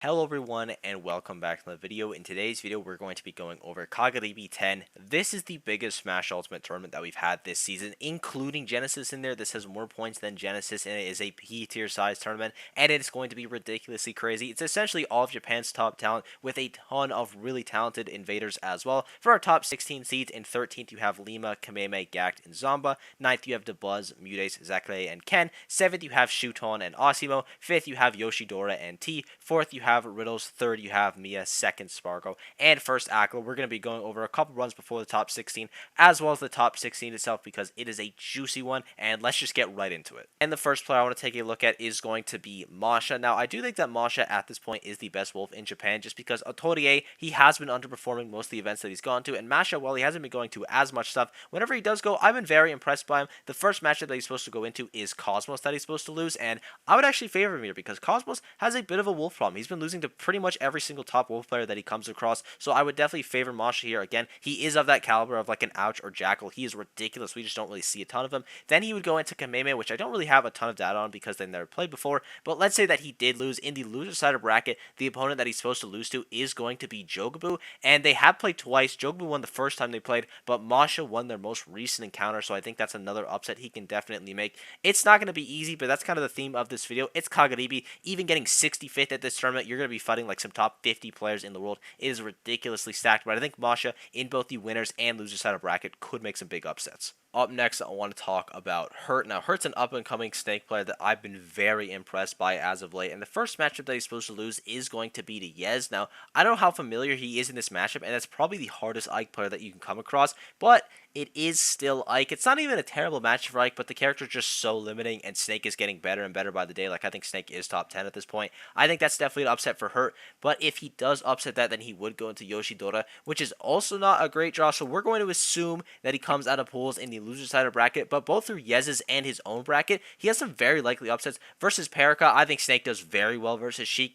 Hello everyone and welcome back to the video. In today's video we're going to be going over Kagaribi 10. This is the biggest Smash Ultimate tournament that we've had this season, including Genesis in there. This has more points than Genesis and it is a P tier size tournament and it's going to be ridiculously crazy. It's essentially all of Japan's top talent with a ton of really talented invaders as well. For our top 16 seeds, in 13th you have Lima, Kameme, Gact, and Zamba. 9th you have Debuzz, Mutes, Zakle, and Ken. 7th you have Shuton and Osimo. 5th you have Yoshidora and T. 4th you have Riddles, 3rd you have Mia, 2nd Spargo, and 1st Akla. We're going to be going over a couple runs before the top 16, as well as the top 16 itself, because it is a juicy one, and let's just get right into it. And the first player I want to take a look at is going to be Masha. Now, I do think that Masha at this point is the best wolf in Japan, just because Otorie, he has been underperforming most of the events that he's gone to, and Masha, while he hasn't been going to as much stuff, whenever he does go, I've been very impressed by him. The first matchup that he's supposed to go into is Cosmos that he's supposed to lose, and I would actually favor him here, because Cosmos has a bit of a wolf problem. He's been losing to pretty much every single top wolf player that he comes across, so I would definitely favor Masha here. Again, he is of that caliber of like an Ouch or Jackal. He is ridiculous. We just don't really see a ton of him. Then he would go into Kameme, which I don't really have a ton of data on because they've never played before, but let's say that he did lose. In the loser side of bracket, the opponent that he's supposed to lose to is going to be Jogabu, and they have played twice. Jogabu won the first time they played, but Masha won their most recent encounter, so I think that's another upset he can definitely make. It's not going to be easy, but that's kind of the theme of this video. It's Kagaribi. Even getting 65th at this tournament, you're going to be fighting like some top 50 players in the world. It is ridiculously stacked, but I think Masha, in both the winners and loser side of bracket, could make some big upsets. Up next, I want to talk about Hurt. Now, Hurt's an up-and-coming Snake player that I've been very impressed by as of late, and the first matchup that he's supposed to lose is going to be to Yez. Now, I don't know how familiar he is in this matchup, and that's probably the hardest Ike player that you can come across, but it is still Ike. It's not even a terrible match for Ike, but the character is just so limiting, and Snake is getting better and better by the day. Like, I think Snake is top 10 at this point. I think that's definitely an upset for Hurt, but if he does upset that, then he would go into Yoshidora, which is also not a great draw, so we're going to assume that he comes out of pools in the loser side of bracket, but both through Yez's and his own bracket, he has some very likely upsets. Versus Perica, I think Snake does very well versus Sheik.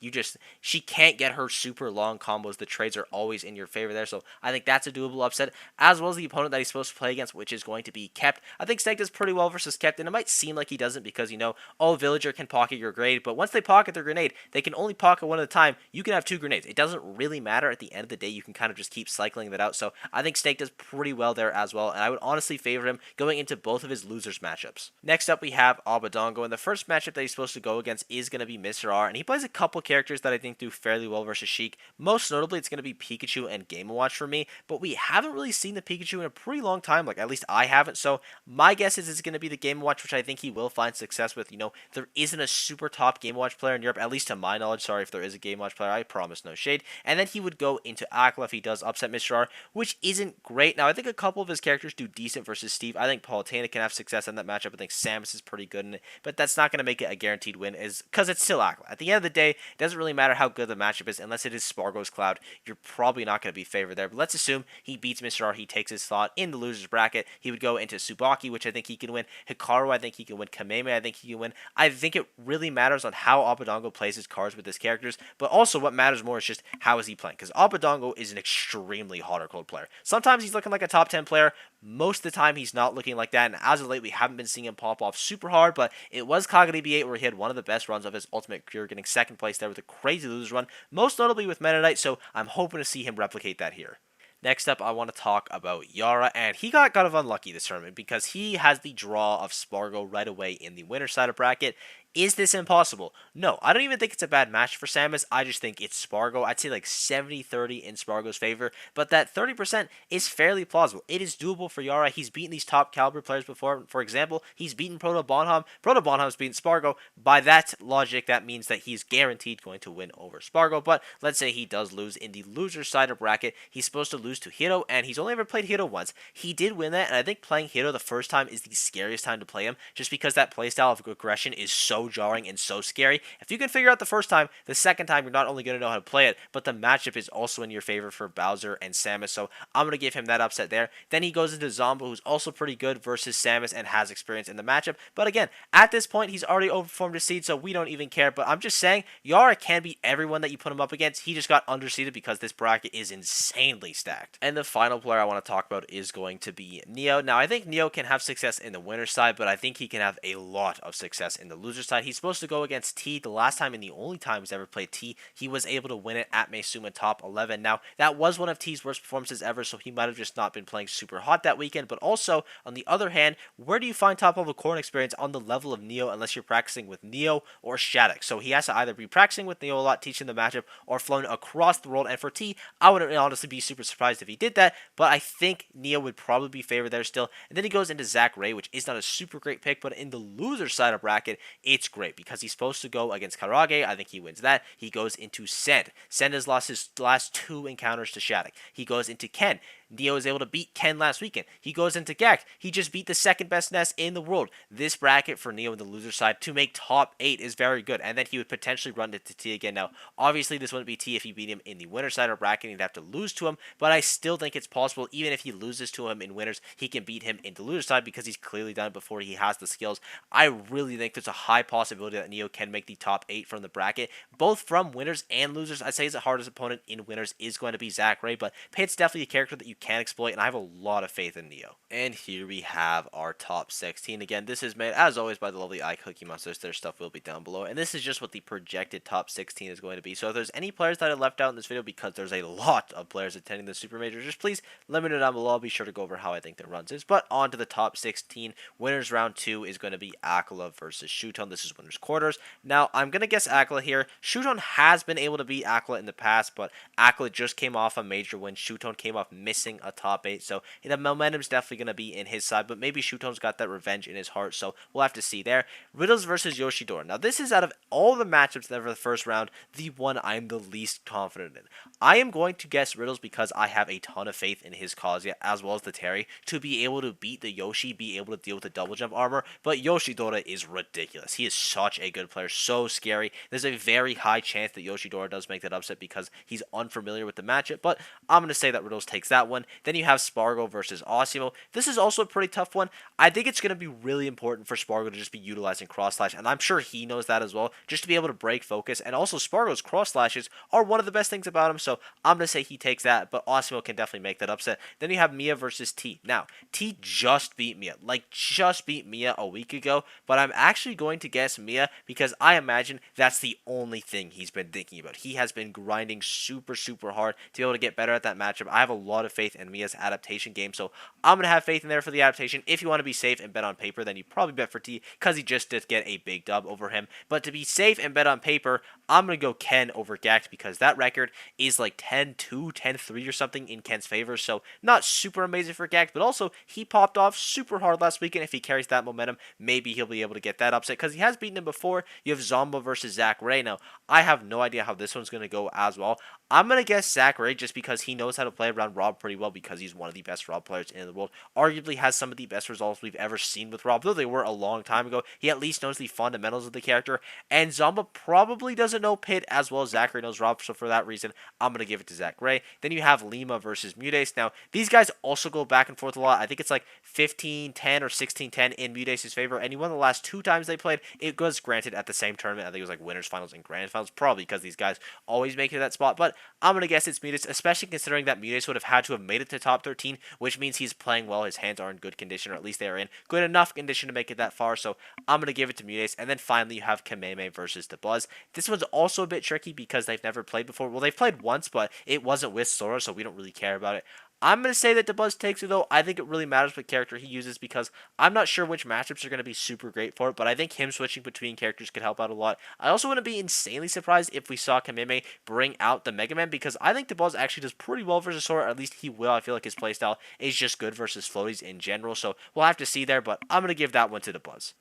She can't get her super long combos. The trades are always in your favor there, so I think that's a doable upset, as well as the opponent that he's supposed to play against, which is going to be Kept. I think Snake does pretty well versus Kept, and it might seem like he doesn't because, you know, oh, Villager can pocket your grenade, but once they pocket their grenade, they can only pocket one at a time. You can have 2 grenades. It doesn't really matter. At the end of the day, you can kind of just keep cycling that out, so I think Snake does pretty well there as well, and I would honestly favor him going into both of his losers matchups. Next up, we have Albedongo, and the first matchup that he's supposed to go against is going to be Mr. R, and he plays a couple characters that I think do fairly well versus Sheik. Most notably, it's going to be Pikachu and Game & Watch for me, but we haven't really seen the Pikachu in a pretty long time, like at least I haven't, so my guess is it's going to be the Game & Watch, which I think he will find success with. You know, there isn't a super top Game & Watch player in Europe, at least to my knowledge. Sorry if there is a Game & Watch player, I promise no shade. And then he would go into Aqua if he does upset Mr. R, which isn't great. Now, I think a couple of his characters do decent versus Steve. I think Palutena can have success in that matchup. I think Samus is pretty good in it, but that's not going to make it a guaranteed win, is because it's still Aqua. At the end of the day, it doesn't really matter how good the matchup is, unless it is Spargo's Cloud. You're probably not going to be favored there, but let's assume he beats Mr. R. He takes his slot in the loser's bracket. He would go into Tsubaki, which I think he can win. Hikaru, I think he can win. Kameme, I think he can win. I think it really matters on how Albedongo plays his cards with his characters, but also what matters more is just how is he playing, because Albedongo is an extremely hot or cold player. Sometimes he's looking like a top 10 player. Most of the time, he's not looking like that, and as of late, we haven't been seeing him pop off super hard, but it was Kagaribi 8 where he had one of the best runs of his Ultimate Cure, getting 2nd place there with a crazy loser run, most notably with Meta Knight, so I'm hoping to see him replicate that here. Next up, I want to talk about Yara, and he got kind of unlucky this tournament because he has the draw of Spargo right away in the winner side of bracket. Is this impossible? No, I don't even think it's a bad match for Samus. I just think it's Spargo. I'd say like 70-30 in Spargo's favor, but that 30% is fairly plausible. It is doable for Yara. He's beaten these top caliber players before. For example, he's beaten Proto Bonham. Proto Bonham's beaten Spargo. By that logic, that means that he's guaranteed going to win over Spargo, but let's say he does lose in the loser side of bracket. He's supposed to lose to Hiro, and he's only ever played Hiro once. He did win that, and I think playing Hiro the first time is the scariest time to play him, just because that playstyle of aggression is so jarring and so scary. If you can figure out the first time, the second time you're not only going to know how to play it, but the matchup is also in your favor for Bowser and Samus, so I'm going to give him that upset there. Then he goes into Zomba, who's also pretty good versus Samus and has experience in the matchup, but again, at this point, he's already overperformed his seed, so we don't even care, but I'm just saying, Yara can beat everyone that you put him up against. He just got underseeded because this bracket is insanely stacked. And the final player I want to talk about is going to be Neo. Now, I think Neo can have success in the winner's side, but I think he can have a lot of success in the loser's side side. He's supposed to go against T. The last time and the only time he's ever played T, he was able to win it at Meisuma top 11. Now, that was one of T's worst performances ever, so he might have just not been playing super hot that weekend. But also, on the other hand, where do you find top level core experience on the level of Neo unless you're practicing with Neo or Shattuck? So he has to either be practicing with Neo a lot, teaching the matchup, or flown across the world. And for T, I wouldn't honestly be super surprised if he did that, but I think Neo would probably be favored there still. And then he goes into Zach Ray, which is not a super great pick, but in the loser side of bracket, it's great because he's supposed to go against Karage. I think he wins that. He goes into Send. Send has lost his last 2 encounters to Shattuck. He goes into Ken. Neo was able to beat Ken last weekend. He goes into Gak. He just beat the second best Ness in the world. This bracket for Neo in the loser side to make top 8 is very good. And then he would potentially run into T again. Now, obviously, this wouldn't be T if he beat him in the winner side of bracket. He'd have to lose to him. But I still think it's possible. Even if he loses to him in winners, he can beat him in the loser side because he's clearly done it before. He has the skills. I really think there's a high possibility that Neo can make the top 8 from the bracket, both from winners and losers. I'd say his hardest opponent in winners is going to be Zach Ray, but Pit's definitely a character that you can exploit, and I have a lot of faith in Neo. And here we have our top 16. Again, this is made, as always, by the lovely ICOOKIEMONSTERZ. Their stuff will be down below, and this is just what the projected top 16 is going to be. So if there's any players that I left out in this video, because there's a lot of players attending the Super Major, just please let me know down below. I'll be sure to go over how I think their runs is. But on to the top 16. Winners round 2 is going to be Aquila versus Shuton. This is winners quarters. Now, I'm going to guess Aquila here. Shuton has been able to beat Aquila in the past, but Aquila just came off a major win. Shuton came off missing a top 8, so the momentum's definitely going to be in his side, but maybe Shuton's got that revenge in his heart, so we'll have to see there. Riddles versus Yoshidora. Now, this is out of all the matchups that for the first round, the one I'm the least confident in. I am going to guess Riddles because I have a ton of faith in his Kazuya as well as the Terry to be able to beat the Yoshi, be able to deal with the double jump armor, but Yoshidora is ridiculous. He is such a good player, so scary. There's a very high chance that Yoshidora does make that upset because he's unfamiliar with the matchup, but I'm going to say that Riddles takes that one. Then you have Spargo versus Osimo. This is also a pretty tough one. I think it's going to be really important for Spargo to just be utilizing cross slash, and I'm sure he knows that as well, just to be able to break focus. And also Spargo's cross slashes are one of the best things about him, so I'm going to say he takes that, but Osimo can definitely make that upset. Then you have Mia versus T. Now, T just beat Mia, just beat Mia a week ago, but I'm actually going to guess Mia because I imagine that's the only thing he's been thinking about. He has been grinding super hard to be able to get better at that matchup. I have a lot of faith in Mia's adaptation game, so I'm going to have faith in there for the adaptation. If you want to be safe and bet on paper, then you probably bet for T because he just did get a big dub over him. But to be safe and bet on paper, I'm going to go Ken over Gact because that record is like 10-2, 10-3 or something in Ken's favor, so not super amazing for Gact, but also he popped off super hard last weekend. If he carries that momentum, maybe he'll be able to get that upset because he has beaten him before. You have Zomba versus Zach Ray. Now, I have no idea how this one's going to go as well. I'm going to guess Zach Ray just because he knows how to play around Rob pretty well because he's one of the best Rob players in the world. Arguably has some of the best results we've ever seen with Rob, though they were a long time ago. He at least knows the fundamentals of the character, and Zomba probably doesn't know Pit as well as Zach Ray knows Rob, so for that reason, I'm going to give it to Zach Ray. Then you have Lima versus Mudace. Now, these guys also go back and forth a lot. I think it's like 15-10 or 16-10 in Mudace's favor, and he won the last 2 times they played. It was granted at the same tournament. I think it was like winners finals and grand finals, probably because these guys always make it to that spot, but I'm going to guess it's Mudace, especially considering that Mudace would have had to have made it to top 13, which means he's playing well. His hands are in good condition, or at least they are in good enough condition to make it that far, so I'm going to give it to Mudace. And then finally, you have Kameme versus the Buzz. This one's also a bit tricky because they've never played before. Well, they've played once, but it wasn't with Sora, so we don't really care about it. I'm going to say that DeBuzz takes it, though. I think it really matters what character he uses because I'm not sure which matchups are going to be super great for it, but I think him switching between characters could help out a lot. I also wouldn't be insanely surprised if we saw Kameme bring out the Mega Man because I think DeBuzz actually does pretty well versus Sora, or at least he will. I feel like his playstyle is just good versus floaties in general, so we'll have to see there, but I'm going to give that one to DeBuzz.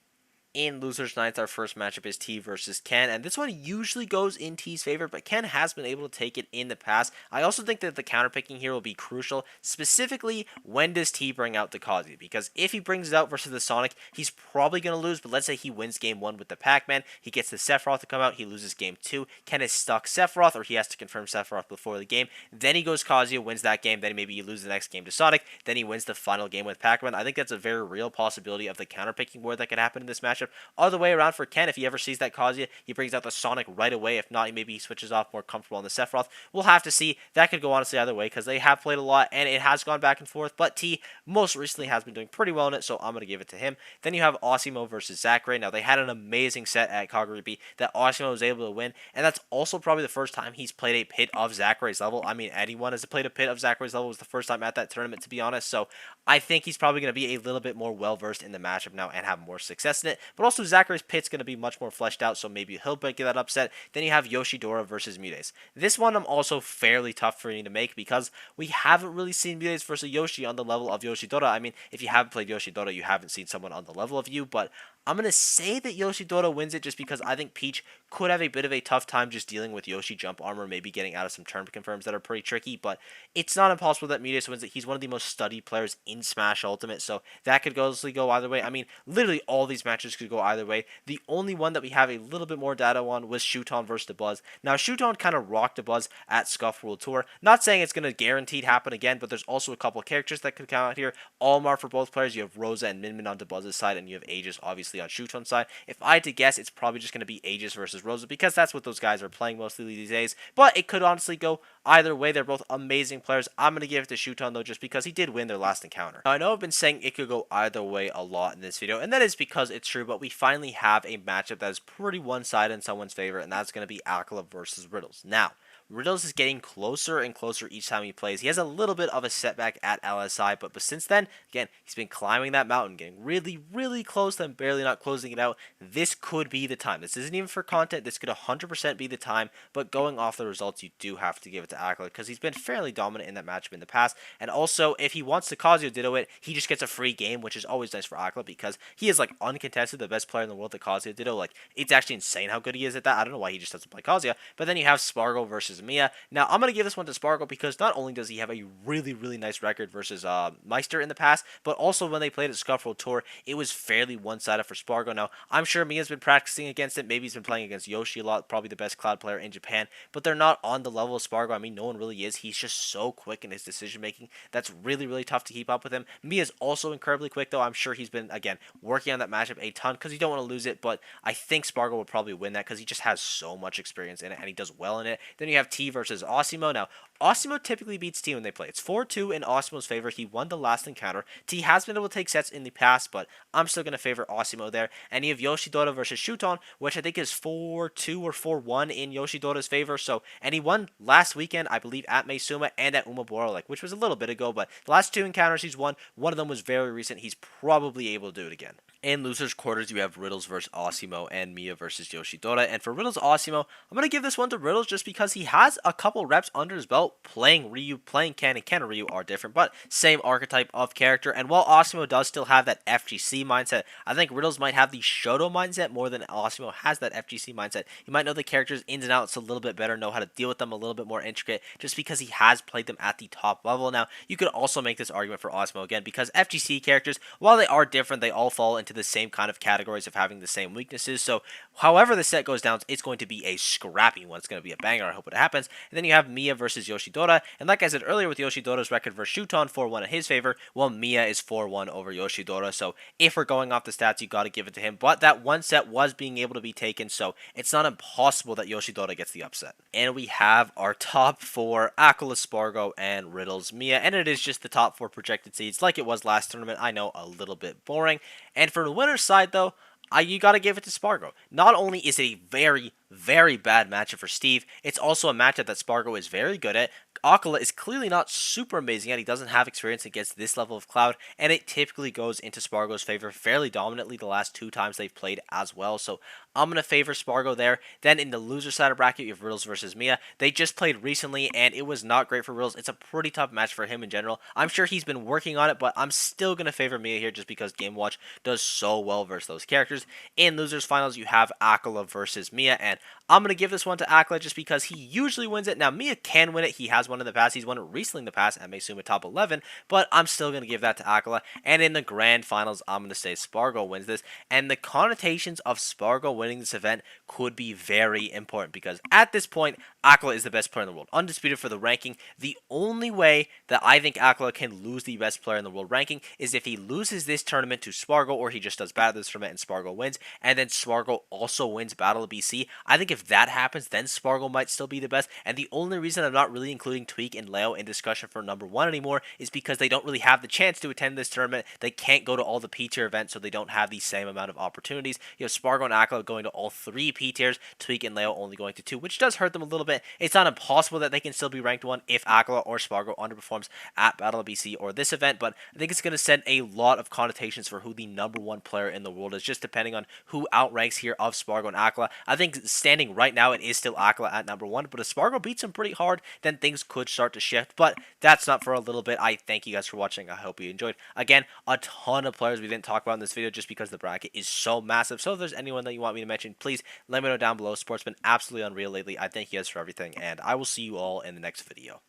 In Losers Ninth, our first matchup is T versus Ken, and this one usually goes in T's favor, but Ken has been able to take it in the past. I also think that the counterpicking here will be crucial, specifically when does T bring out the Kazuya, because if he brings it out versus the Sonic, he's probably going to lose, but let's say he wins game 1 with the Pac-Man, he gets the Sephiroth to come out, he loses game 2, Ken is stuck Sephiroth, or he has to confirm Sephiroth before the game, then he goes Kazuya, wins that game, then maybe he loses the next game to Sonic, then he wins the final game with Pac-Man. I think that's a very real possibility of the counterpicking war that could happen in this matchup. matchup. Other way around for Ken, if he ever sees that Kazuya, he brings out the Sonic right away. If not, maybe he switches off more comfortable on the Sephiroth. We'll have to see. That could go honestly either way because they have played a lot and it has gone back and forth. But T most recently has been doing pretty well in it, so I'm going to give it to him. Then you have Osimo versus Zachary. Now, they had an amazing set at Kagaribi that Osimo was able to win, and that's also probably the first time he's played a pit of Zachary's level. I mean, anyone has played a pit of Zachary's level. It was the first time at that tournament, to be honest, so I think he's probably going to be a little bit more well-versed in the matchup now and have more success in it, but also Zachary's pit's going to be much more fleshed out, so maybe he'll break that upset. Then you have Yoshidora versus Mutes. This one I'm also fairly tough for me to make because we haven't really seen Mutes versus Yoshi on the level of Yoshidora. I mean, if you haven't played Yoshidora, you haven't seen someone on the level of you, but I'm going to say that Yoshidora wins it just because I think Peach could have a bit of a tough time just dealing with Yoshi jump armor, maybe getting out of some turn confirms that are pretty tricky, but it's not impossible that Mutes wins it. He's one of the most studied players in Smash Ultimate, so that could go either way. I mean, literally all these matches could go either way. The only one that we have a little bit more data on was Shuton versus the Buzz. Now, Shuton kind of rocked the Buzz at Scuff World Tour. Not saying it's going to guaranteed happen again, but there's also a couple of characters that could come out here. Almar for both players. You have Rosa and Min Min on the Buzz's side, and you have Aegis obviously on Shuton's side. If I had to guess, it's probably just going to be Aegis versus Rosa because that's what those guys are playing mostly these days. But it could honestly go either way. They're both amazing players. I'm going to give it to Shuton though, just because he did win their last encounter. Now, I know I've been saying it could go either way a lot in this video, and that is because it's true, but we finally have a matchup that is pretty one-sided in someone's favor, and that's going to be Akala versus Riddles. Now, Riddles is getting closer and closer each time he plays. He has a little bit of a setback at LSI, but since then, again, he's been climbing that mountain, getting really, really close and barely not closing it out. This could be the time. This isn't even for content. This could 100% be the time, but going off the results, you do have to give it to Akala because he's been fairly dominant in that matchup in the past. And also, if he wants to Kazuya Ditto it, he just gets a free game, which is always nice for Akala because he is like uncontested the best player in the world at Kazuya Ditto. Like, it's actually insane how good he is at that. I don't know why he just doesn't play Kazuya. But then you have Spargo versus Mia. Now, I'm going to give this one to Spargo because not only does he have a really, really nice record versus Meister in the past, but also when they played at Scuff World Tour, it was fairly one-sided for Spargo. Now, I'm sure Mia's been practicing against it. Maybe he's been playing against Yoshi a lot, probably the best Cloud player in Japan, but they're not on the level of Spargo. I mean, no one really is. He's just so quick in his decision-making. That's really, really tough to keep up with him. Mia's also incredibly quick, though. I'm sure he's been, again, working on that matchup a ton because you don't want to lose it, but I think Spargo will probably win that because he just has so much experience in it, and he does well in it. Then you have T versus Osimo. Now, Osimo typically beats T when they play. It's 4-2 in Osimo's favor. He won the last encounter. T has been able to take sets in the past, but I'm still going to favor Osimo there. And you have Yoshidora versus Shuton, which I think is 4-2 or 4-1 in Yoshidora's favor. So, and he won last weekend, I believe, at Meisuma and at Umaboro, which was a little bit ago, but the last two encounters he's won, one of them was very recent. He's probably able to do it again. In losers quarters, you have Riddles versus Osimo and Mia versus Yoshidora. And for Riddles Osimo, I'm going to give this one to Riddles just because he has a couple reps under his belt playing Ryu, playing Ken, and Ken and Ryu are different, but same archetype of character. And while Osimo does still have that FGC mindset, I think Riddles might have the Shoto mindset more than Osimo has that FGC mindset. He might know the characters ins and outs a little bit better, know how to deal with them a little bit more intricate, just because he has played them at the top level. Now, you could also make this argument for Osimo again, because FGC characters, while they are different, they all fall into the same kind of categories of having the same weaknesses. So however the set goes down, it's going to be a scrappy one. It's going to be a banger. I hope it happens. And then you have Mia versus Yoshidora. And like I said earlier, with Yoshidora's record versus Shuton 4-1 in his favor, well, Mia is 4-1 over Yoshidora. So if we're going off the stats, you got to give it to him. But that one set was being able to be taken, so it's not impossible that Yoshidora gets the upset. And we have our top four: Akala, Spargo, and Riddles Mia. And it is just the top four projected seeds like it was last tournament. I know, a little bit boring. And for the winner's side, though, you got to give it to Spargo. Not only is it a very, very bad matchup for Steve, it's also a matchup that Spargo is very good at. Akala is clearly not super amazing yet. He doesn't have experience against this level of Cloud, and it typically goes into Spargo's favor fairly dominantly the last two times they've played as well. So I'm going to favor Spargo there. Then in the loser side of bracket, you have Riddles versus Mia. They just played recently, and it was not great for Riddles. It's a pretty tough match for him in general. I'm sure he's been working on it, but I'm still going to favor Mia here just because Game Watch does so well versus those characters. In losers finals, you have Akala versus Mia, and I'm going to give this one to Akla just because he usually wins it. Now, Mia can win it. He has won in the past. He's won it recently in the past at Maysuma top 11, but I'm still going to give that to Akla. And in the grand finals, I'm going to say Spargo wins this. And the connotations of Spargo winning this event could be very important because at this point, Akla is the best player in the world. Undisputed for the ranking. The only way that I think Akla can lose the best player in the world ranking is if he loses this tournament to Spargo, or he just does bad at this tournament and Spargo wins, and then Spargo also wins Battle of BC. I think if that happens, then Spargo might still be the best. And the only reason I'm not really including Tweak and Leo in discussion for number 1 anymore is because they don't really have the chance to attend this tournament. They can't go to all the P tier events, so they don't have the same amount of opportunities. You have Spargo and Akla going to all 3 P tiers, Tweak and Leo only going to 2, which does hurt them a little bit. It's not impossible that they can still be ranked 1 if Akla or Spargo underperforms at Battle of BC or this event, but I think it's going to send a lot of connotations for who the number 1 player in the world is, just depending on who outranks here of Spargo and Akla. I think standing right now, it is still Akla at number 1, but if Spargo beats him pretty hard, then things could start to shift, but that's not for a little bit. I thank you guys for watching. I hope you enjoyed. Again, a ton of players we didn't talk about in this video just because the bracket is so massive, so if there's anyone that you want me to mention, please let me know down below. Sport's been absolutely unreal lately. I thank you guys for everything, and I will see you all in the next video.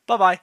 Bye-bye.